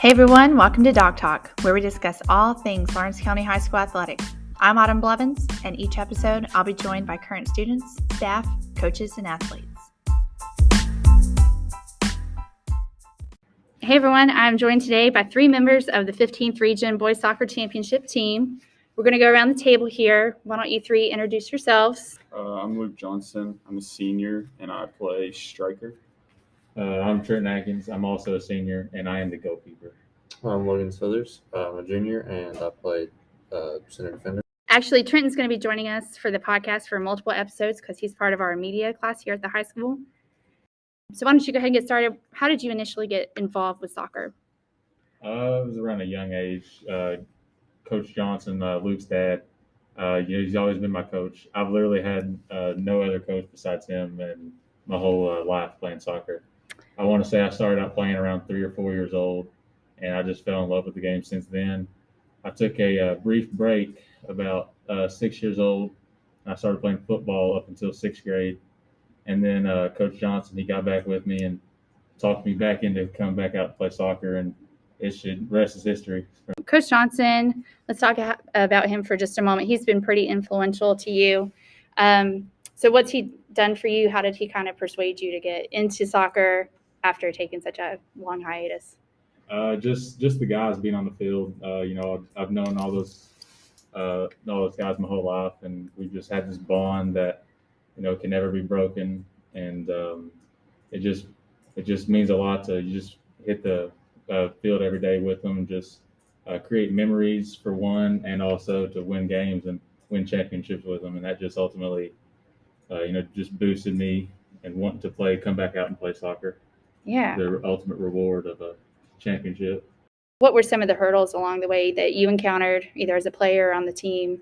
Hey everyone, welcome to DawgTalk, where we discuss all things Lawrence County High School athletics. I'm Autumn Blevins, and each episode I'll be joined by current students, staff, coaches, and athletes. Hey everyone, I'm joined today by three members of the 15th Region Boys Soccer Championship team. We're going to go around the table here. Why don't you three introduce yourselves? I'm Luke Johnson. I'm a senior, and I play striker. I'm Trent Atkins. I'm also a senior, and I am the goalkeeper. I'm Logan Southers. I'm a junior, and I played center defender. Actually, Trenton's going to be joining us for the podcast for multiple episodes because he's part of our media class here at the high school. So why don't you go ahead and get started? How did you initially get involved with soccer? It was around a young age. Coach Johnson, Luke's dad, he's always been my coach. I've literally had no other coach besides him in my whole life playing soccer. I want to say I started out playing around 3 or 4 years old, and I just fell in love with the game since then. I took a brief break about 6 years old. I started playing football up until 6th grade. And then Coach Johnson, he got back with me and talked me back into coming back out to play soccer, and rest is history. Coach Johnson, let's talk about him for just a moment. He's been pretty influential to you. So what's he done for you? How did he kind of persuade you to get into soccer after taking such a long hiatus? Just the guys being on the field. I've known all those guys my whole life, and we've just had this bond that can never be broken, and it just means a lot to just hit the field every day with them, and just create memories for one, and also to win games and win championships with them, and that just ultimately just boosted me and wanting to come back out and play soccer. Yeah, the ultimate reward of a championship. What were some of the hurdles along the way that you encountered, either as a player or on the team?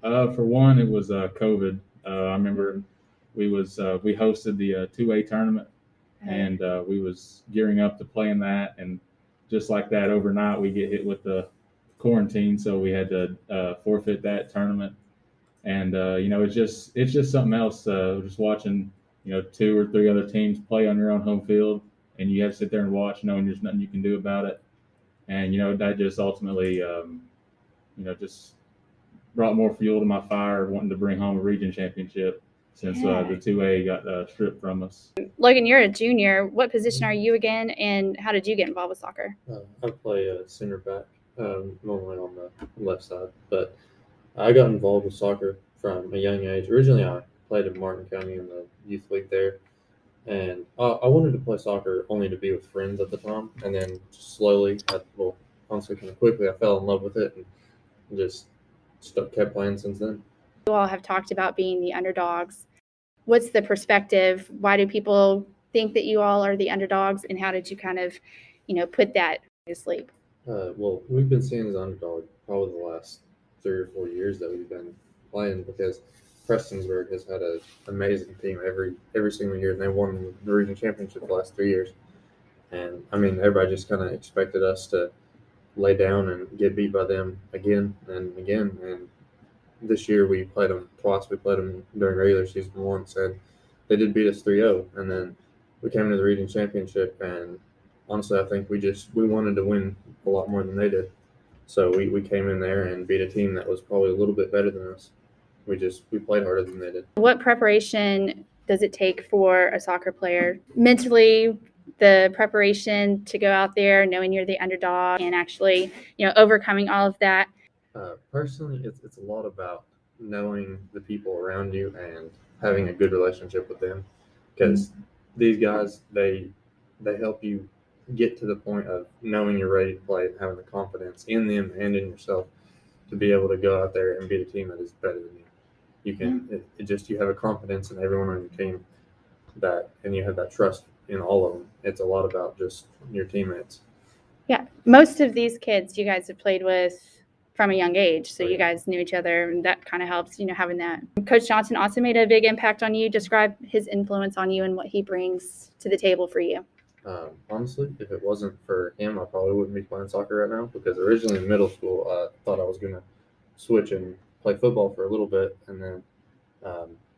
For one, it was COVID. I remember we hosted the 2A tournament, and we was gearing up to play in that, and just like that, overnight we get hit with the quarantine, so we had to forfeit that tournament. And it's just something else. Just watching 2 or 3 other teams play on your own home field, and you have to sit there and watch, knowing there's nothing you can do about it. And that just ultimately just brought more fuel to my fire, wanting to bring home a region championship since the 2A got stripped from us. Logan, you're a junior. What position are you again, and how did you get involved with soccer? I play center back, normally on the left side. But I got involved with soccer from a young age. Originally, I played in Martin County in the youth league there. And I wanted to play soccer only to be with friends at the time. And then slowly, honestly, kind of quickly, I fell in love with it and just kept playing since then. You all have talked about being the underdogs. What's the perspective? Why do people think that you all are the underdogs, and how did you kind of, put that to sleep? Well, we've been seen as underdog probably the last 3 or 4 years that we've been playing, because Prestonsburg has had an amazing team every single year, and they won the region championship the last 3 years. And I mean, everybody just kind of expected us to lay down and get beat by them again and again. And this year we played them twice. We played them during regular season once, and they did beat us 3-0. And then we came into the region championship, and honestly, I think we wanted to win a lot more than they did. So we came in there and beat a team that was probably a little bit better than us. We played harder than they did. What preparation does it take for a soccer player? Mentally, the preparation to go out there knowing you're the underdog and actually, overcoming all of that? Personally, it's a lot about knowing the people around you and having a good relationship with them, because these guys, they help you get to the point of knowing you're ready to play and having the confidence in them and in yourself to be able to go out there and beat a team that is better than you. You can you have a confidence in everyone on your team, and you have that trust in all of them. It's a lot about just your teammates. Yeah, most of these kids you guys have played with from a young age, so you guys knew each other, and that kind of helps, having that. Coach Johnson also made a big impact on you. Describe his influence on you and what he brings to the table for you. Honestly, if it wasn't for him, I probably wouldn't be playing soccer right now, because originally in middle school, I thought I was going to switch and play football for a little bit, and then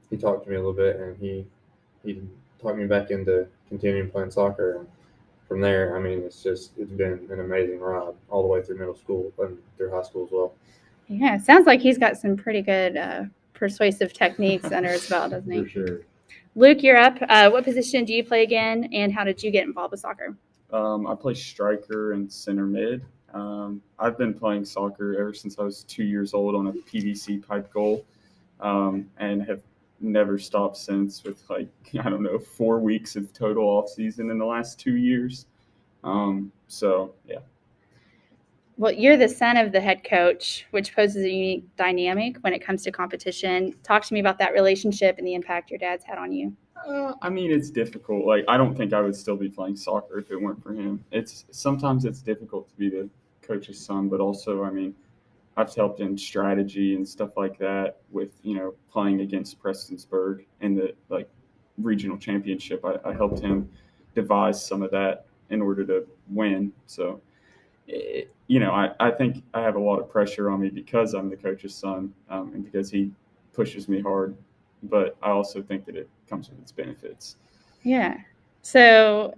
he talked to me a little bit, and he talked me back into continuing playing soccer. And from there, I mean, it's been an amazing ride all the way through middle school and through high school as well. Yeah, it sounds like he's got some pretty good persuasive techniques under his belt, doesn't he? For sure. Luke, you're up. What position do you play again, and how did you get involved with soccer? I play striker and center mid. I've been playing soccer ever since I was 2 years old on a PVC pipe goal, and have never stopped since, with 4 weeks of total off season in the last 2 years. So yeah. Well, you're the son of the head coach, which poses a unique dynamic when it comes to competition. Talk to me about that relationship and the impact your dad's had on you. I mean, it's difficult. I don't think I would still be playing soccer if it weren't for him. Sometimes it's difficult to be the coach's son, but also, I mean, I've helped in strategy and stuff like that with, playing against Prestonsburg in the regional championship. I helped him devise some of that in order to win. So, I think I have a lot of pressure on me because I'm the coach's son, and because he pushes me hard. But I also think that it comes with its benefits. Yeah. So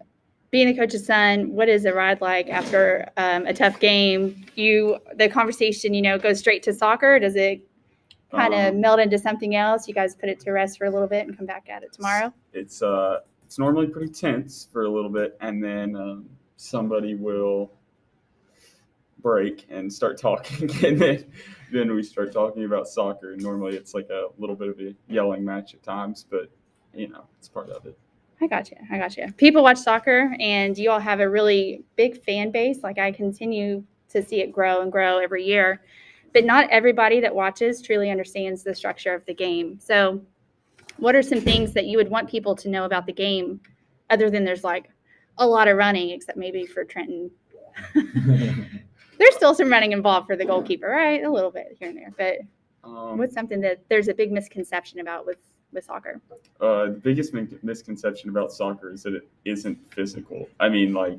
being the coach's son, what is a ride like after a tough game? The conversation, goes straight to soccer. Does it kind of meld into something else? You guys put it to rest for a little bit and come back at it tomorrow? It's normally pretty tense for a little bit, and then somebody will break and start talking, and then we start talking about soccer. And normally it's like a little bit of a yelling match at times, but it's part of it. I got you. People watch soccer, and you all have a really big fan base. I continue to see it grow and grow every year, but not everybody that watches truly understands the structure of the game. So what are some things that you would want people to know about the game, other than there's a lot of running, except maybe for Trenton? There's still some running involved for the goalkeeper, right? A little bit here and there, but what's something that there's a big misconception about with soccer? The biggest misconception about soccer is that it isn't physical. I mean, I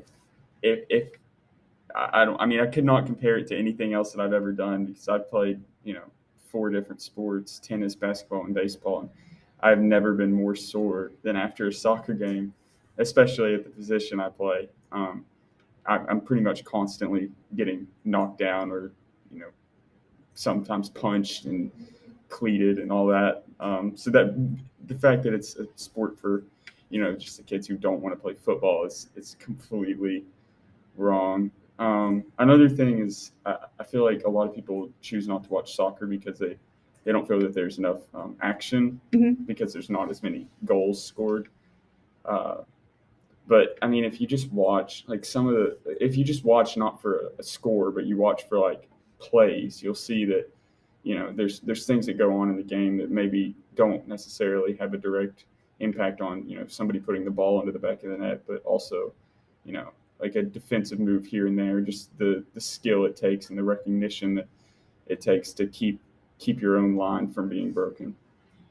could not compare it to anything else that I've ever done, because I've played, 4 different sports: tennis, basketball, and baseball. And I've never been more sore than after a soccer game, especially at the position I play. I'm pretty much constantly getting knocked down, or, sometimes punched and cleated and all that. So that the fact that it's a sport for, just the kids who don't want to play football is completely wrong. Another thing is I feel like a lot of people choose not to watch soccer because they don't feel that there's enough action, because there's not as many goals scored. But I mean, if you just watch if you just watch not for a score, but you watch for plays, you'll see that, there's things that go on in the game that maybe don't necessarily have a direct impact on, somebody putting the ball into the back of the net, but also, a defensive move here and there, just the skill it takes and the recognition that it takes to keep your own line from being broken.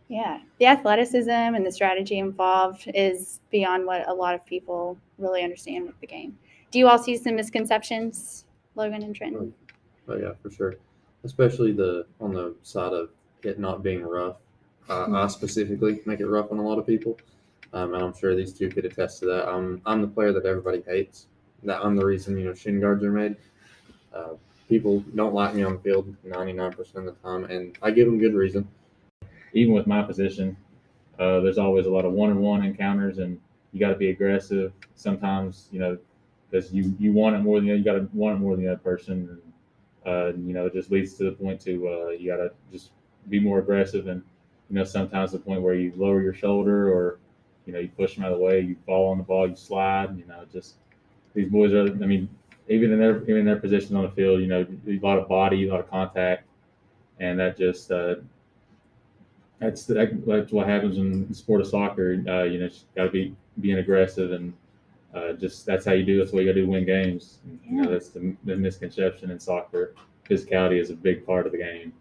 Yeah, the athleticism and the strategy involved is beyond what a lot of people really understand with the game. Do you all see some misconceptions, Logan and Trenton? Oh yeah, for sure. Especially on the side of it not being rough. I specifically make it rough on a lot of people, and I'm sure these two could attest to that. I'm the player that everybody hates. That I'm the reason shin guards are made. People don't like me on the field 99% of the time, and I give them good reason. Even with my position, there's always a lot of one-on-one encounters, and you got to be aggressive sometimes, because you want it more than you got to want it more than the other person. And, it just leads to the point to you got to just be more aggressive. And, sometimes the point where you lower your shoulder, or, you push them out of the way, you fall on the ball, you slide, just these boys are, even in their position on the field, a lot of body, a lot of contact, and that just, that's what happens in the sport of soccer. Just got to be being aggressive, and that's how you do. That's what you got to do to win games. That's the misconception in soccer. Physicality is a big part of the game.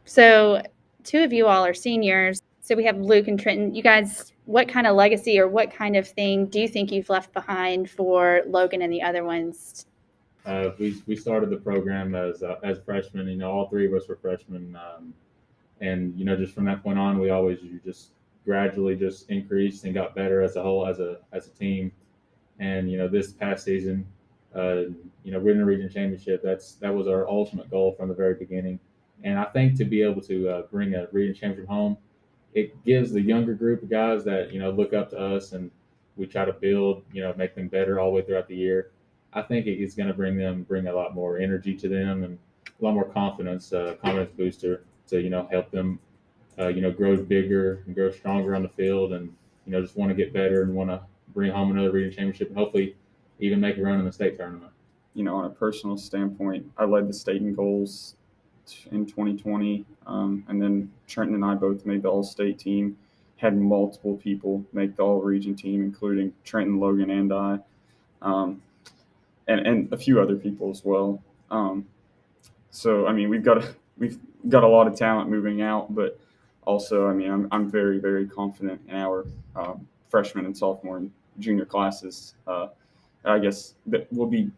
So 2 of you all are seniors. So we have Luke and Trenton. You guys, what kind of legacy or what kind of thing do you think you've left behind for Logan and the other ones? We started the program as freshmen. All 3 of us were freshmen. And, just from that point on, you just gradually just increased and got better as a whole, as a team. And this past season, winning a region championship, that was our ultimate goal from the very beginning. And I think to be able to bring a region championship home, it gives the younger group of guys that look up to us, and we try to build, make them better all the way throughout the year. I think it's going to bring a lot more energy to them and a lot more confidence booster to help them grow bigger and grow stronger on the field, and just want to get better and want to bring home another region championship and hopefully even make a run in the state tournament. On a personal standpoint, I led the state in goals in 2020, and then Trenton and I both made the all-state team. Had multiple people make the all-region team, including Trenton, Logan, and I, and a few other people as well. So we've got a lot of talent moving out, but also I'm very, very confident in our freshman and sophomore and junior classes. I guess that will be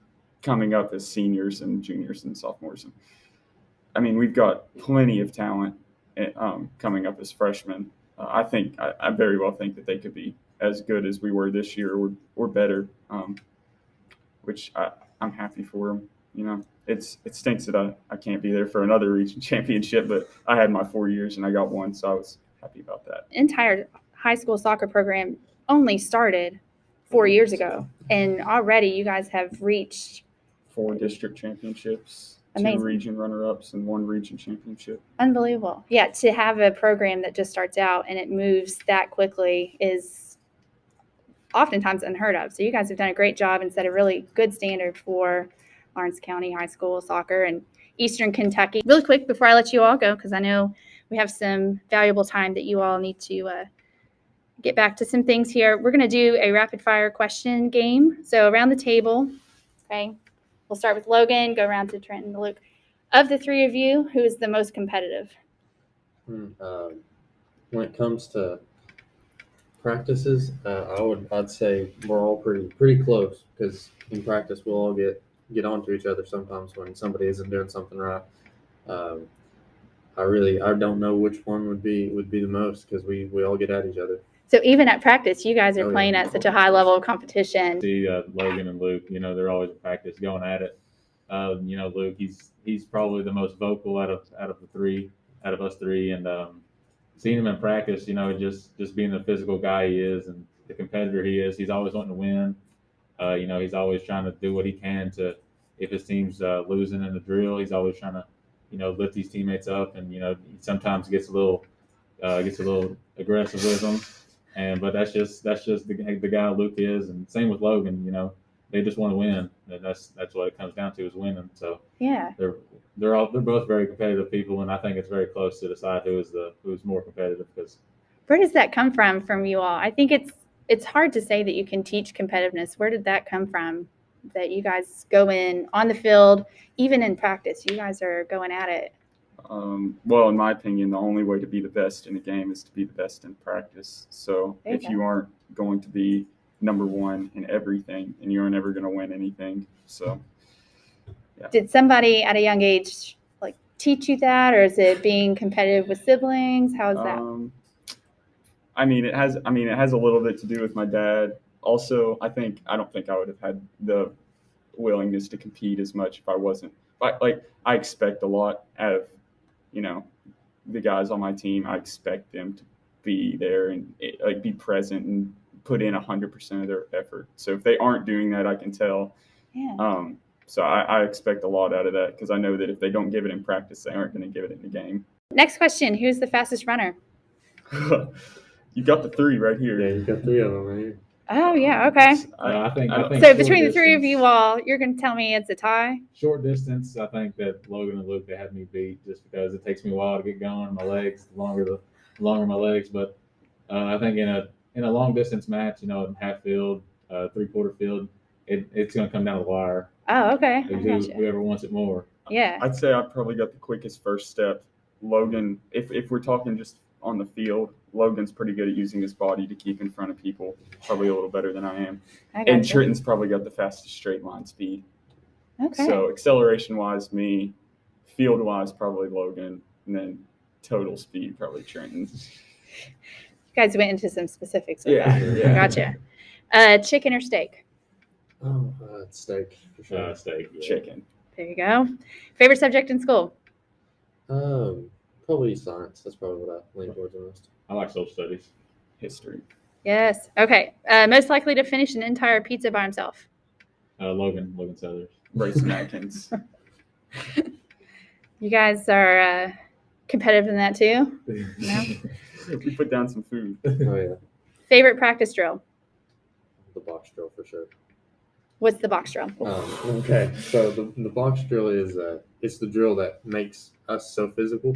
coming up as seniors and juniors and sophomores. And we've got plenty of talent coming up as freshmen. I very well think that they could be as good as we were this year or better, which I'm happy for them. It stinks that I can't be there for another region championship, but I had my 4 years and I got one, so I was happy about that. Entire high school soccer program only started 4 years ago, and already you guys have reached 4 district championships, Amazing. 2 region runner-ups, and 1 region championship. Unbelievable. Yeah, to have a program that just starts out and it moves that quickly is oftentimes unheard of. So you guys have done a great job and set a really good standard for Lawrence County high school soccer and Eastern Kentucky. Really quick before I let you all go, because I know we have some valuable time that you all need to get back to some things here. We're going to do a rapid-fire question game. So around the table, okay, we'll start with Logan, go around to Trenton, to Luke. Of the 3 of you, who is the most competitive? When it comes to practices, I'd say we're all pretty close, because in practice we'll all get onto each other sometimes when somebody isn't doing something right. I don't know which one would be the most, because we all get at each other. So even at practice, you guys are playing at such a high level of competition. See Logan and Luke, they're always in practice going at it. Luke, he's probably the most vocal out of us three, and seeing him in practice, just being the physical guy he is and the competitor he is, he's always wanting to win. He's always trying to do what he can to, if his team's losing in the drill, he's always trying to, lift his teammates up, and he sometimes gets a little aggressive with them. But that's just the guy Luke is, and same with Logan. They just want to win, and that's what it comes down to, is winning. So yeah, they're both very competitive people, and I think it's very close to decide who's more competitive. Because where does that come from you all? I think it's hard to say that you can teach competitiveness. Where did that come from? That you guys go in on the field, even in practice, you guys are going at it. Well, in my opinion, the only way to be the best in a game is to be the best in practice. So if you aren't going to be number one in everything, and you're never going to win anything. So, yeah. Did somebody at a young age teach you that, or is it being competitive with siblings? How is that? It has a little bit to do with my dad. Also, I don't think I would have had the willingness to compete as much if I wasn't. I expect a lot out of the guys on my team. I expect them to be there and be present and put in 100% of their effort. So if they aren't doing that, I can tell. Yeah. So I expect a lot out of that, because I know that if they don't give it in practice, they aren't going to give it in the game. Next question: who's the fastest runner? You got the 3 right here. Yeah, you got 3 of them right here. Oh yeah, okay. I think so between the 3 of you all, you're going to tell me it's a tie? Short distance, I think that Logan and Luke, they had me beat, just because it takes me a while to get going. My legs, the longer my legs. But I think in a long distance match, in half field, 3/4 field, it's going to come down to the wire. Oh, okay. Whoever wants it more. Yeah. I'd say I probably got the quickest first step. Logan, if we're talking just on the field, Logan's pretty good at using his body to keep in front of people, probably a little better than I am. And Trenton's probably got the fastest straight line speed. Okay. So acceleration-wise, me. Field-wise, probably Logan. And then total speed, probably Trenton. You guys went into some specifics with that. Yeah. Gotcha. Chicken or steak? Oh, steak for sure. Steak. Yeah. Chicken. There you go. Favorite subject in school? Probably science. That's probably what I lean towards the most. I like social studies. History. Yes. Okay. Most likely to finish an entire pizza by himself? Logan Sellers. Bryson Atkins. You guys are competitive in that too? No? We put down some food. Oh yeah, Favorite practice drill? the box drill for sure. What's the box drill? Okay, so the box drill is it's the drill that makes us so physical.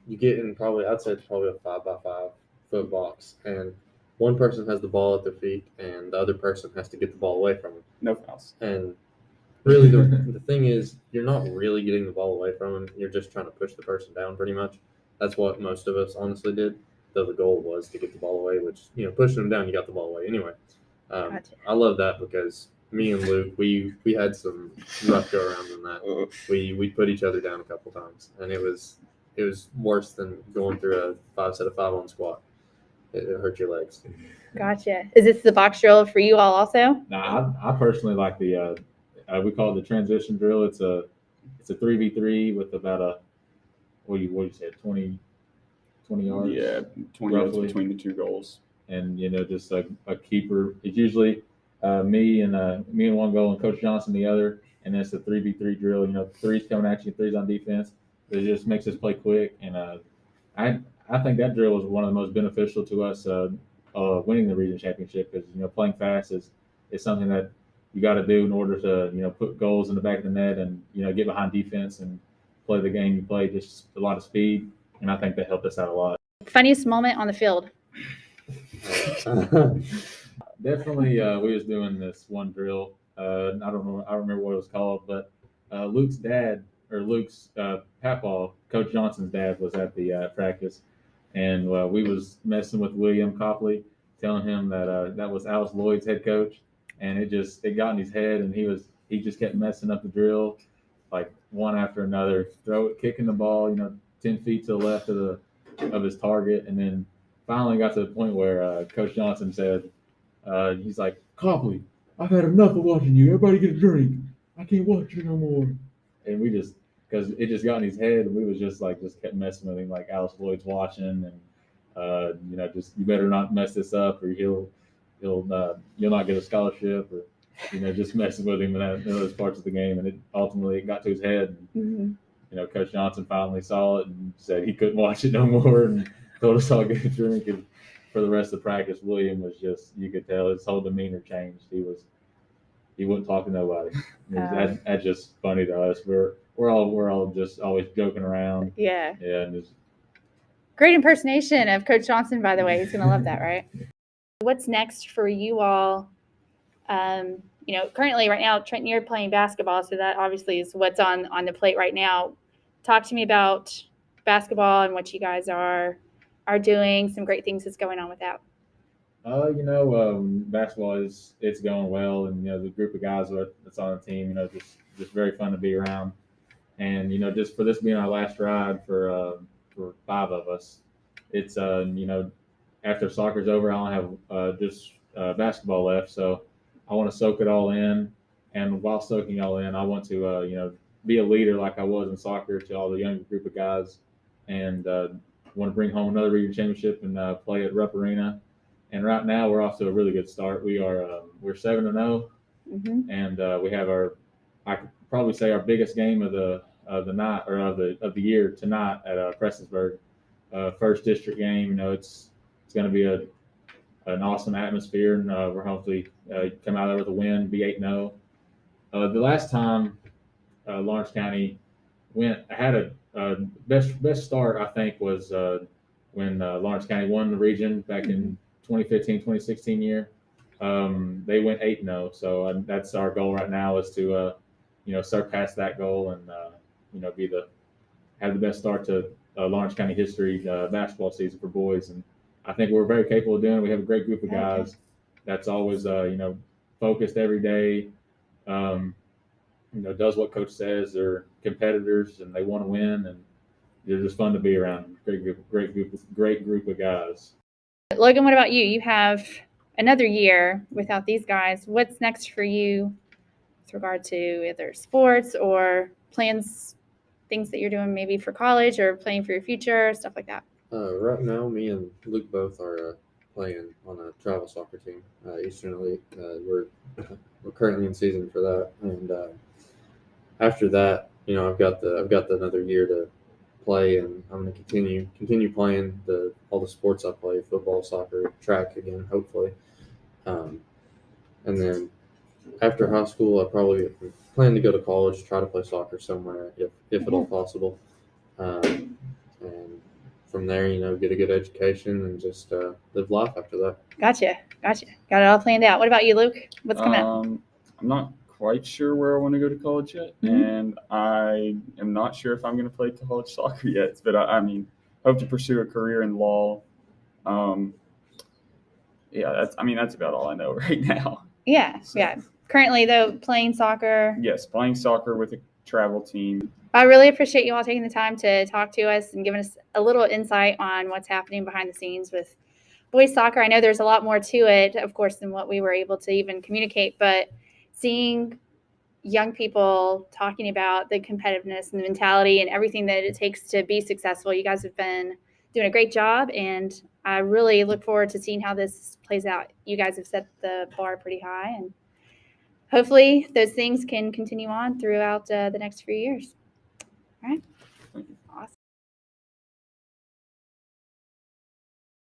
You get in I'd say it's probably a 5x5 foot box, and one person has the ball at their feet, and the other person has to get the ball away from them. No fouls. And really, the thing is, you're not really getting the ball away from them. You're just trying to push the person down, pretty much. That's what most of us honestly did. Though the goal was to get the ball away, which pushing them down, you got the ball away anyway. Gotcha. I love that because me and Luke, we had some rough go arounds in that. We put each other down a couple times, and it was worse than going through a 5 set of 5 on squat. It hurt your legs. Gotcha. Is this the box drill for you all also? Nah, I personally like the we call it the transition drill. It's a 3v3 with about a what do you say 20 yards. Yeah, 20 yards roughly between the two goals. And just a keeper. It's usually me and one goal and Coach Johnson the other, and then it's a 3v3 drill. Threes coming at you, threes on defense. It just makes us play quick, and I think that drill was one of the most beneficial to us winning the region championship because playing fast is something that you got to do in order to put goals in the back of the net and get behind defense and play the game you play. Just a lot of speed, and I think that helped us out a lot. Funniest moment on the field? Definitely, we was doing this one drill. I don't remember what it was called, but Luke's Papaw, Coach Johnson's dad, was at the practice, and we was messing with William Copley, telling him that was Alice Lloyd's head coach, and it got in his head, and he just kept messing up the drill, like one after another, kicking the ball, 10 feet to the left of his target, and then finally got to the point where Coach Johnson said, he's like, Copley, I've had enough of watching you. Everybody get a drink. I can't watch you no more. And we because it just got in his head, and we was just kept messing with him like Alice Lloyd's watching, and just you better not mess this up, or you'll not get a scholarship, or just messing with him in those parts of the game, and it ultimately got to his head. And, Coach Johnson finally saw it and said he couldn't watch it no more, and told us all to get a drink. And for the rest of the practice, William was you could tell his whole demeanor changed. He wouldn't talk to nobody. That's just funny to us. We're all just always joking around. Yeah. Yeah. And great impersonation of Coach Johnson, by the way. He's gonna love that, right? What's next for you all? Currently right now, Trenton, you're playing basketball, so that obviously is what's on the plate right now. Talk to me about basketball and what you guys are doing. Some great things that's going on with that. Basketball it's going well, and the group of guys that's on the team, just very fun to be around, and just for this being our last ride for 5 of us, it's after soccer's over, I don't have just basketball left, so I want to soak it all in, and while soaking it all in, I want to be a leader like I was in soccer to all the younger group of guys, and want to bring home another region championship and play at Rupp Arena. And right now we're off to a really good start. We're 7-0, and we have I could probably say our biggest game of the night or of the year tonight at Prestonsburg, first district game. It's going to be an awesome atmosphere, and we're hopefully come out there with a win, be 8-0. The last time Lawrence County had a best start, I think, was when Lawrence County won the region back in 2015-2016 year. They went 8-0, so that's our goal right now, is to surpass that goal and have the best start to Lawrence County history basketball season for boys. And I think we're very capable of doing it. We have a great group of guys that's always focused every day, does what coach says. They're competitors and they want to win, and they're just fun to be around. Great group of guys. Logan, what about you? You have another year without these guys. What's next for you with regard to either sports or plans, things that you're doing maybe for college or playing for your future, stuff like that? Right now, me and Luke both are playing on a travel soccer team, Eastern Elite. We're currently in season for that, and after that, I've got another year to play, and I'm going to continue playing all the sports I play: football, soccer, track again, hopefully. And then after high school, I probably plan to go to college, try to play soccer somewhere if at all possible. And from there, get a good education and just live life after that. Gotcha. Got it all planned out. What about you, Luke? What's coming up? I'm not quite sure where I want to go to college yet, and I am not sure if I'm going to play college soccer yet. But I hope to pursue a career in law. That's about all I know right now. Yeah. Currently, though, playing soccer. Yes, playing soccer with a travel team. I really appreciate you all taking the time to talk to us and giving us a little insight on what's happening behind the scenes with boys soccer. I know there's a lot more to it, of course, than what we were able to even communicate, but seeing young people talking about the competitiveness and the mentality and everything that it takes to be successful, you guys have been doing a great job, and I really look forward to seeing how this plays out. You guys have set the bar pretty high, and hopefully those things can continue on throughout the next few years. All right.